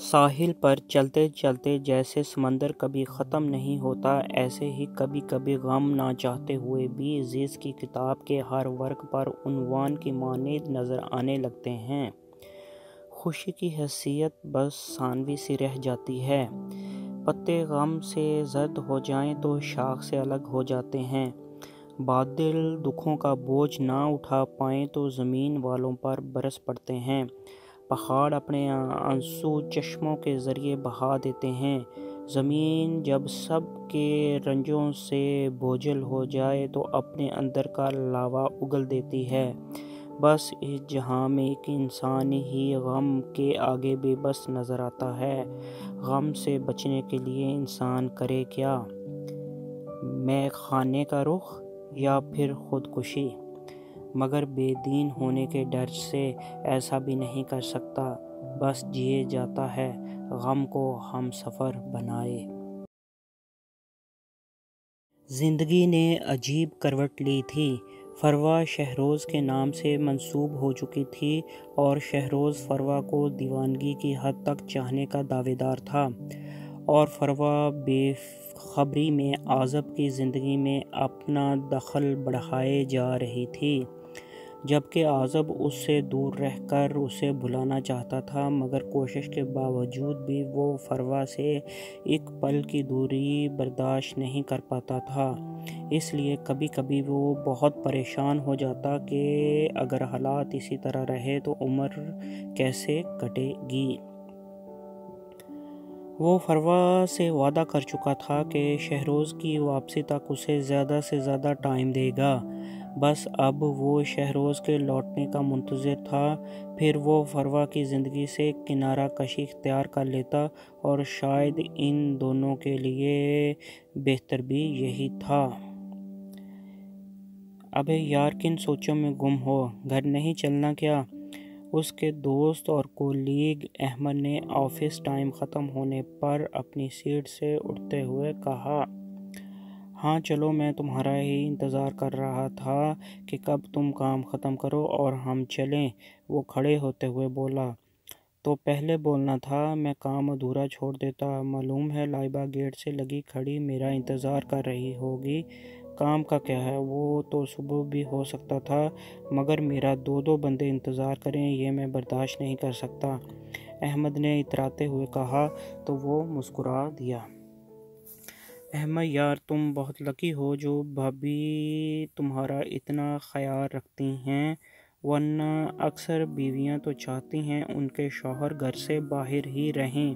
ساحل پر چلتے چلتے جیسے سمندر کبھی ختم نہیں ہوتا، ایسے ہی کبھی کبھی غم نہ چاہتے ہوئے بھی عزیز کی کتاب کے ہر ورق پر عنوان کی مانند نظر آنے لگتے ہیں۔ خوشی کی حیثیت بس ثانوی سی رہ جاتی ہے۔ پتے غم سے زرد ہو جائیں تو شاخ سے الگ ہو جاتے ہیں۔ بادل دکھوں کا بوجھ نہ اٹھا پائیں تو زمین والوں پر برس پڑتے ہیں۔ پہاڑ اپنے آنسو چشموں کے ذریعے بہا دیتے ہیں۔ زمین جب سب کے رنجوں سے بوجھل ہو جائے تو اپنے اندر کا لاوا اگل دیتی ہے۔ بس اس جہاں میں ایک انسان ہی غم کے آگے بے بس نظر آتا ہے۔ غم سے بچنے کے لیے انسان کرے کیا؟ مے خانے کا رخ یا پھر خودکشی؟ مگر بے دین ہونے کے ڈر سے ایسا بھی نہیں کر سکتا، بس جیے جاتا ہے، غم کو ہم سفر بنائے۔ زندگی نے عجیب کروٹ لی تھی۔ فروا شہروز کے نام سے منسوب ہو چکی تھی اور شہروز فروا کو دیوانگی کی حد تک چاہنے کا دعویدار تھا، اور فروا بے خبری میں اعزب کی زندگی میں اپنا دخل بڑھائے جا رہی تھی، جبکہ اعزب اس سے دور رہ کر اسے بھلانا چاہتا تھا، مگر کوشش کے باوجود بھی وہ فروا سے ایک پل کی دوری برداشت نہیں کر پاتا تھا۔ اس لیے کبھی کبھی وہ بہت پریشان ہو جاتا کہ اگر حالات اسی طرح رہے تو عمر کیسے کٹے گی۔ وہ فروا سے وعدہ کر چکا تھا کہ شہروز کی واپسی تک اسے زیادہ سے زیادہ ٹائم دے گا، بس اب وہ شہروز کے لوٹنے کا منتظر تھا، پھر وہ فروا کی زندگی سے کنارہ کشی اختیار کر لیتا، اور شاید ان دونوں کے لیے بہتر بھی یہی تھا۔ ابے یار کن سوچوں میں گم ہو، گھر نہیں چلنا کیا؟ اس کے دوست اور کولیگ احمد نے آفس ٹائم ختم ہونے پر اپنی سیٹ سے اٹھتے ہوئے کہا، ہاں چلو، میں تمہارا ہی انتظار کر رہا تھا کہ کب تم کام ختم کرو اور ہم چلیں۔ وہ کھڑے ہوتے ہوئے بولا، تو پہلے بولنا تھا، میں کام ادھورا چھوڑ دیتا۔ معلوم ہے لائبہ گیٹ سے لگی کھڑی میرا انتظار کر رہی ہوگی۔ کام کا کیا ہے، وہ تو صبح بھی ہو سکتا تھا، مگر میرا دو بندے انتظار کریں یہ میں برداشت نہیں کر سکتا۔ احمد نے اتراتے ہوئے کہا تو وہ مسکرا دیا۔ احمد یار تم بہت لکی ہو جو بھابی تمہارا اتنا خیال رکھتی ہیں، ورنہ اکثر بیویاں تو چاہتی ہیں ان کے شوہر گھر سے باہر ہی رہیں۔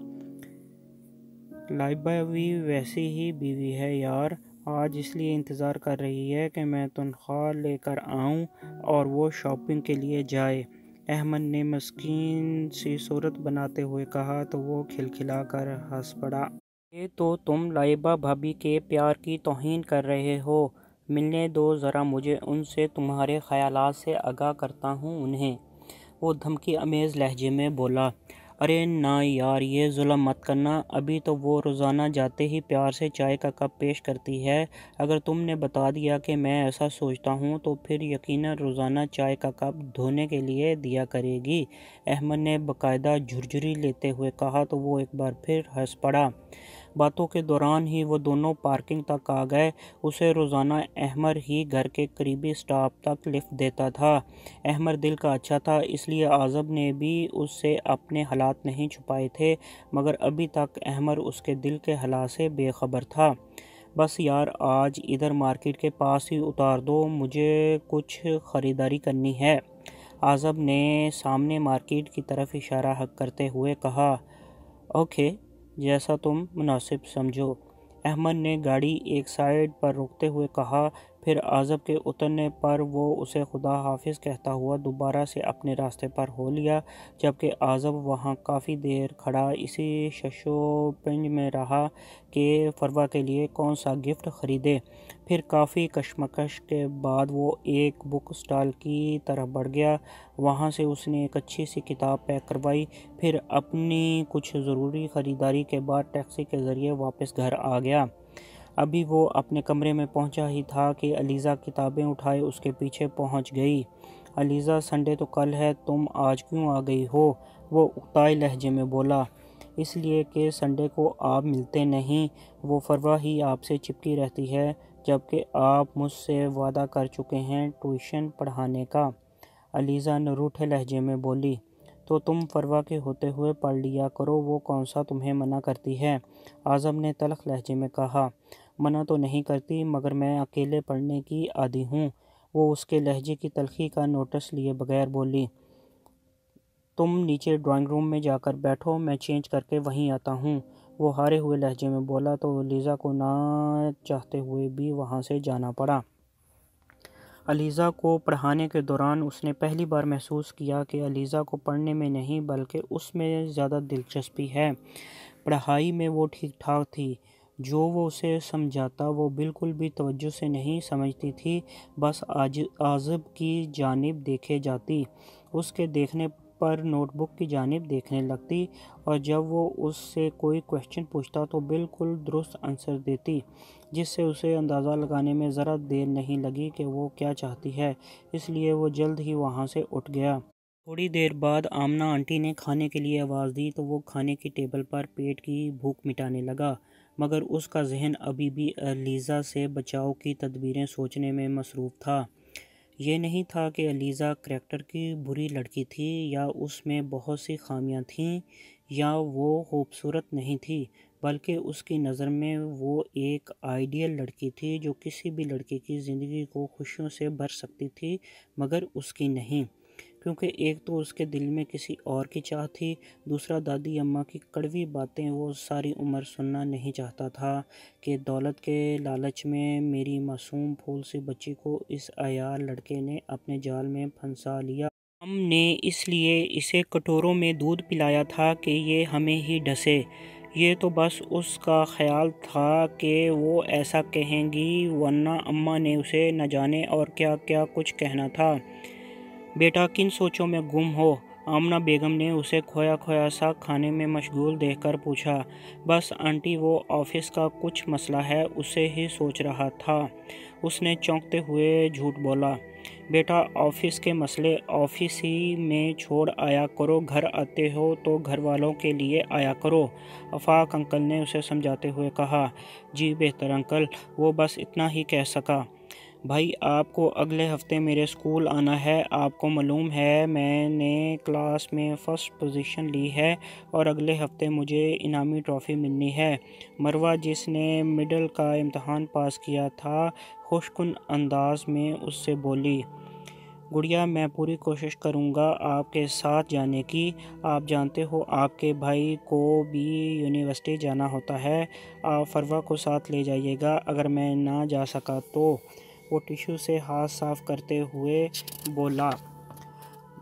لائبہ بھی ویسی ہی بیوی ہے یار، آج اس لیے انتظار کر رہی ہے کہ میں تنخواہ لے کر آؤں اور وہ شاپنگ کے لیے جائے۔ احمد نے مسکین سی صورت بناتے ہوئے کہا تو وہ کھلکھلا کر ہنس پڑا۔ یہ تو تم لائبہ بھابی کے پیار کی توہین کر رہے ہو، ملنے دو ذرا مجھے ان سے، تمہارے خیالات سے آگاہ کرتا ہوں انہیں۔ وہ دھمکی آمیز لہجے میں بولا، ارے نہ یار یہ ظلم مت کرنا، ابھی تو وہ روزانہ جاتے ہی پیار سے چائے کا کپ پیش کرتی ہے، اگر تم نے بتا دیا کہ میں ایسا سوچتا ہوں تو پھر یقیناً روزانہ چائے کا کپ دھونے کے لیے دیا کرے گی۔ احمد نے باقاعدہ جھرجھری لیتے ہوئے کہا تو وہ ایک بار پھر ہنس پڑا۔ باتوں کے دوران ہی وہ دونوں پارکنگ تک آ گئے۔ اسے روزانہ احمد ہی گھر کے قریبی سٹاپ تک لفٹ دیتا تھا۔ احمد دل کا اچھا تھا، اس لیے اعزب نے بھی اس سے اپنے حالات نہیں چھپائے تھے، مگر ابھی تک احمد اس کے دل کے حالات سے بے خبر تھا۔ بس یار آج ادھر مارکیٹ کے پاس ہی اتار دو، مجھے کچھ خریداری کرنی ہے۔ اعزب نے سامنے مارکیٹ کی طرف اشارہ کرتے ہوئے کہا، اوکے، جیسا تم مناسب سمجھو۔ احمد نے گاڑی ایک سائیڈ پر روکتے ہوئے کہا، پھر اعزب کے اترنے پر وہ اسے خدا حافظ کہتا ہوا دوبارہ سے اپنے راستے پر ہو لیا، جبکہ اعزب وہاں کافی دیر کھڑا اسی شش و پنج میں رہا کہ فروا کے لیے کون سا گفٹ خریدے۔ پھر کافی کشمکش کے بعد وہ ایک بک اسٹال کی طرف بڑھ گیا، وہاں سے اس نے ایک اچھی سی کتاب پیک کروائی، پھر اپنی کچھ ضروری خریداری کے بعد ٹیکسی کے ذریعے واپس گھر آ گیا۔ ابھی وہ اپنے کمرے میں پہنچا ہی تھا کہ علیزہ کتابیں اٹھائے اس کے پیچھے پہنچ گئی۔ علیزہ، سنڈے تو کل ہے، تم آج کیوں آ گئی ہو؟ وہ اکتائے لہجے میں بولا۔ اس لیے کہ سنڈے کو آپ ملتے نہیں، وہ فروا ہی آپ سے چپکی رہتی ہے، جبکہ آپ مجھ سے وعدہ کر چکے ہیں ٹیوشن پڑھانے کا۔ علیزہ نروٹھے لہجے میں بولی، تو تم فروا کے ہوتے ہوئے پڑھ لیا کرو، وہ کون سا تمہیں منع کرتی ہے؟ اعظم نے تلخ لہجے میں کہا۔ منع تو نہیں کرتی، مگر میں اکیلے پڑھنے کی عادی ہوں۔ وہ اس کے لہجے کی تلخی کا نوٹس لیے بغیر بولی، تم نیچے ڈرائنگ روم میں جا کر بیٹھو، میں چینج کر کے وہیں آتا ہوں۔ وہ ہارے ہوئے لہجے میں بولا تو علیزہ کو نہ چاہتے ہوئے بھی وہاں سے جانا پڑا۔ علیزہ کو پڑھانے کے دوران اس نے پہلی بار محسوس کیا کہ علیزہ کو پڑھنے میں نہیں بلکہ اس میں زیادہ دلچسپی ہے۔ پڑھائی میں وہ ٹھیک ٹھاک تھی، جو وہ اسے سمجھاتا وہ بالکل بھی توجہ سے نہیں سمجھتی تھی، بس اعظم کی جانب دیکھے جاتی، اس کے دیکھنے پر نوٹ بک کی جانب دیکھنے لگتی، اور جب وہ اس سے کوئی کوئسچن پوچھتا تو بالکل درست آنسر دیتی، جس سے اسے اندازہ لگانے میں ذرا دیر نہیں لگی کہ وہ کیا چاہتی ہے، اس لیے وہ جلد ہی وہاں سے اٹھ گیا۔ تھوڑی دیر بعد آمنہ آنٹی نے کھانے کے لیے آواز دی تو وہ کھانے کی ٹیبل پر پیٹ کی بھوک مٹانے لگا، مگر اس کا ذہن ابھی بھی علیزہ سے بچاؤ کی تدبیریں سوچنے میں مصروف تھا۔ یہ نہیں تھا کہ علیزہ کریکٹر کی بری لڑکی تھی، یا اس میں بہت سی خامیاں تھیں، یا وہ خوبصورت نہیں تھی، بلکہ اس کی نظر میں وہ ایک آئیڈیل لڑکی تھی جو کسی بھی لڑکے کی زندگی کو خوشیوں سے بھر سکتی تھی، مگر اس کی نہیں، کیونکہ ایک تو اس کے دل میں کسی اور کی چاہ تھی، دوسرا دادی اماں کی کڑوی باتیں وہ ساری عمر سننا نہیں چاہتا تھا کہ دولت کے لالچ میں میری معصوم پھول سی بچی کو اس عیار لڑکے نے اپنے جال میں پھنسا لیا۔ ہم نے اس لیے اسے کٹوروں میں دودھ پلایا تھا کہ یہ ہمیں ہی ڈسے۔ یہ تو بس اس کا خیال تھا کہ وہ ایسا کہیں گی، ورنہ اماں نے اسے نہ جانے اور کیا کیا کچھ کہنا تھا۔ بیٹا کن سوچوں میں گم ہو؟ آمنہ بیگم نے اسے کھویا کھویا سا کھانے میں مشغول دیکھ کر پوچھا۔ بس آنٹی، وہ آفس کا کچھ مسئلہ ہے، اسے ہی سوچ رہا تھا، اس نے چونکتے ہوئے جھوٹ بولا۔ بیٹا آفس کے مسئلے آفس ہی میں چھوڑ آیا کرو، گھر آتے ہو تو گھر والوں کے لیے آیا کرو، آفاق انکل نے اسے سمجھاتے ہوئے کہا۔ جی بہتر انکل، وہ بس اتنا ہی کہہ سکا۔ بھائی آپ کو اگلے ہفتے میرے اسکول آنا ہے، آپ کو معلوم ہے میں نے کلاس میں فرسٹ پوزیشن لی ہے اور اگلے ہفتے مجھے انعامی ٹرافی ملنی ہے۔ مروہ جس نے مڈل کا امتحان پاس کیا تھا خوش کن انداز میں اس سے بولی۔ گڑیا میں پوری کوشش کروں گا آپ کے ساتھ جانے کی، آپ جانتے ہو آپ کے بھائی کو بھی یونیورسٹی جانا ہوتا ہے، آپ فروا کو ساتھ لے جائیے گا اگر میں نہ جا سکا تو۔ وہ ٹیشو سے ہاتھ صاف کرتے ہوئے بولا۔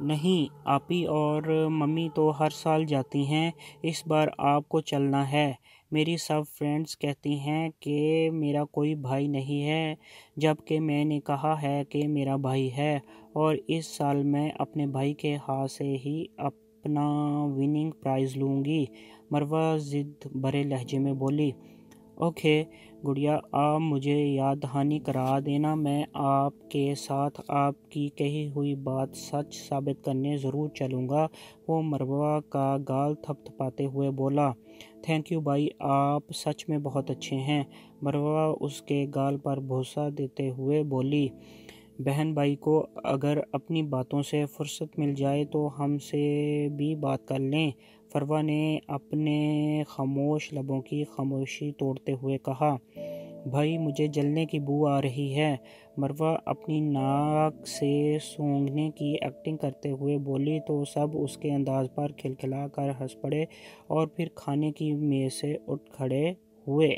نہیں آپی اور ممی تو ہر سال جاتی ہیں، اس بار آپ کو چلنا ہے۔ میری سب فرینڈز کہتی ہیں کہ میرا کوئی بھائی نہیں ہے، جبکہ میں نے کہا ہے کہ میرا بھائی ہے، اور اس سال میں اپنے بھائی کے ہاتھ سے ہی اپنا وننگ پرائز لوں گی، مروہ ضد بھرے لہجے میں بولی۔ اوکے گڑیا، آپ مجھے یاد دہانی کرا دینا، میں آپ کے ساتھ آپ کی کہی ہوئی بات سچ ثابت کرنے ضرور چلوں گا، وہ مروہ کا گال تھپ تھپاتے ہوئے بولا۔ تھینک یو بھائی، آپ سچ میں بہت اچھے ہیں، مروہ اس کے گال پر بوسہ دیتے ہوئے بولی۔ بہن بھائی کو اگر اپنی باتوں سے فرصت مل جائے تو ہم سے بھی بات کر لیں، فروا نے اپنے خاموش لبوں کی خاموشی توڑتے ہوئے کہا۔ بھائی مجھے جلنے کی بو آ رہی ہے، مروہ اپنی ناک سے سونگھنے کی ایکٹنگ کرتے ہوئے بولی تو سب اس کے انداز پر کھلکھلا کر ہنس پڑے اور پھر کھانے کی میز سے اٹھ کھڑے ہوئے۔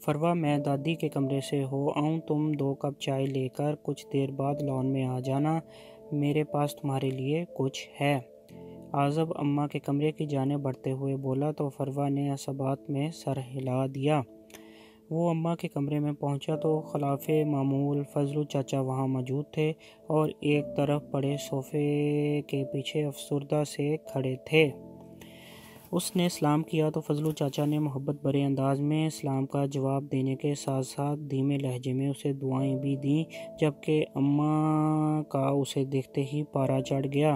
فروا میں دادی کے کمرے سے ہو آؤں، تم 2 کپ چائے لے کر کچھ دیر بعد لان میں آ جانا، میرے پاس تمہارے لیے کچھ ہے۔ اعظم اماں کے کمرے کی جانب بڑھتے ہوئے بولا تو فروا نے عصبات میں سر ہلا دیا۔ وہ اماں کے کمرے میں پہنچا تو خلاف معمول فضلو چاچا وہاں موجود تھے اور ایک طرف پڑے صوفے کے پیچھے افسردہ سے کھڑے تھے۔ اس نے سلام کیا تو فضلو چاچا نے محبت بھرے انداز میں سلام کا جواب دینے کے ساتھ ساتھ دھیمے لہجے میں اسے دعائیں بھی دیں، جبکہ اماں کا اسے دیکھتے ہی پارا چڑھ گیا۔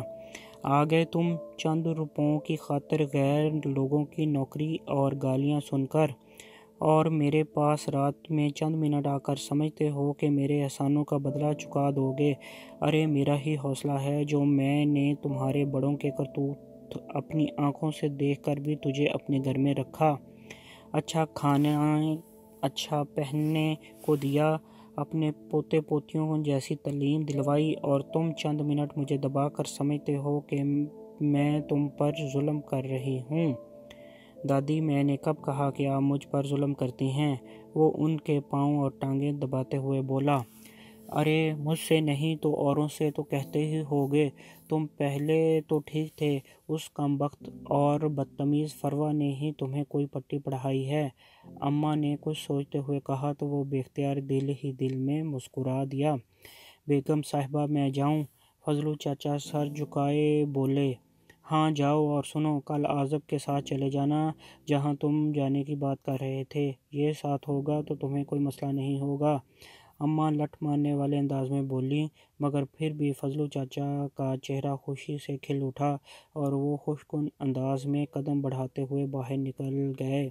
آ گئے تم چند روپوں کی خاطر غیر لوگوں کی نوکری اور گالیاں سن کر، اور میرے پاس رات میں چند منٹ آ کر سمجھتے ہو کہ میرے احسانوں کا بدلہ چکا دو گے۔ ارے میرا ہی حوصلہ ہے جو میں نے تمہارے بڑوں کے کرتوت اپنی آنکھوں سے دیکھ کر بھی تجھے اپنے گھر میں رکھا، اچھا کھانے اچھا پہننے کو دیا، اپنے پوتے پوتیوں کو جیسی تعلیم دلوائی، اور تم چند منٹ مجھے دبا کر سمجھتے ہو کہ میں تم پر ظلم کر رہی ہوں۔ دادی، میں نے کب کہا کہ آپ مجھ پر ظلم کرتی ہیں؟ وہ ان کے پاؤں اور ٹانگیں دباتے ہوئے بولا۔ ارے مجھ سے نہیں تو اوروں سے تو کہتے ہی ہوگے، تم پہلے تو ٹھیک تھے، اس کمبخت اور بدتمیز فروا نے ہی تمہیں کوئی پٹی پڑھائی ہے۔ اماں نے کچھ سوچتے ہوئے کہا تو وہ بے اختیار دل ہی دل میں مسکرا دیا۔ بیگم صاحبہ میں جاؤں؟ فضلو چاچا سر جھکائے بولے۔ ہاں جاؤ، اور سنو، کل آزب کے ساتھ چلے جانا جہاں تم جانے کی بات کر رہے تھے، یہ ساتھ ہوگا تو تمہیں کوئی مسئلہ نہیں ہوگا۔ اماں لٹھ مارنے والے انداز میں بولیں، مگر پھر بھی فضلو چاچا کا چہرہ خوشی سے کھل اٹھا اور وہ خوش کن انداز میں قدم بڑھاتے ہوئے باہر نکل گئے،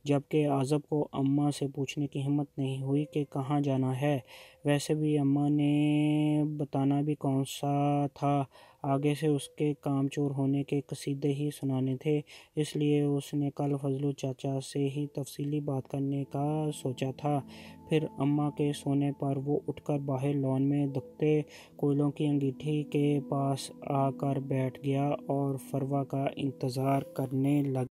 جبکہ آزب کو اماں سے پوچھنے کی ہمت نہیں ہوئی کہ کہاں جانا ہے۔ ویسے بھی اماں نے بتانا بھی کون سا تھا، آگے سے اس کے کام چور ہونے کے قصیدے ہی سنانے تھے، اس لیے اس نے کل فضلو چاچا سے ہی تفصیلی بات کرنے کا سوچا تھا۔ پھر اماں کے سونے پر وہ اٹھ کر باہر لان میں دکھتے کوئلوں کی انگیٹھی کے پاس آ کر بیٹھ گیا اور فروا کا انتظار کرنے لگا۔